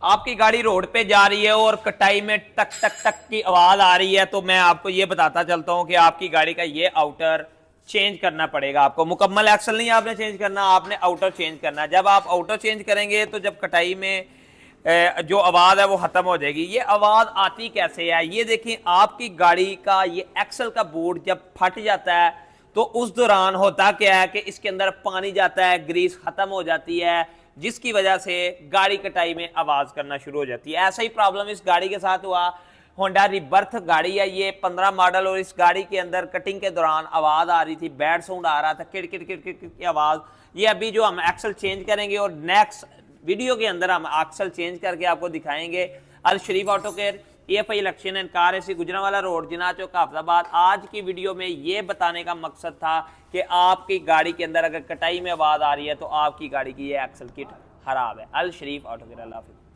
आपकी गाड़ी रोड पे जा रही है और कटाई में टक टक टक की आवाज आ रही है, तो मैं आपको ये बताता चलता हूं कि आपकी गाड़ी का ये आउटर चेंज करना पड़ेगा आपको। मुकम्मल एक्सल नहीं आपने चेंज करना, आपने आउटर चेंज करना है। जब आप आउटर चेंज करेंगे तो जब कटाई में जो आवाज है वो खत्म हो जाएगी। ये आवाज आती कैसे है, ये देखिए आपकी गाड़ी का ये एक्सल का बोर्ड जब फट जाता है तो उस दौरान होता क्या है कि इसके अंदर पानी जाता है, ग्रीस खत्म हो जाती है, जिसकी वजह से गाड़ी कटाई में आवाज करना शुरू हो जाती है। ऐसा ही प्रॉब्लम इस गाड़ी के साथ हुआ। होंडा रिबर्थ गाड़ी है, ये 15 मॉडल, और इस गाड़ी के अंदर कटिंग के दौरान आवाज आ रही थी, बैड साउंड आ रहा था, किड़ किड़ किड़ किड़ की आवाज। ये अभी जो हम एक्सल चेंज करेंगे और नेक्स्ट वीडियो के अंदर हम एक्सल चेंज करके आपको दिखाएंगे। Al Sharif auto care, EFI election and car AC Gujranwala road, Jinnah Chowk, Hafizabad. आज की वीडियो में ये बताने का मकसद था कि आपकी गाड़ी के अंदर अगर कटाई में आवाज आ रही है तो आपकी गाड़ी की ये एक्सल किट खराब है। अल शरीफ ऑटो केयर। अल्लाह हाफिज़।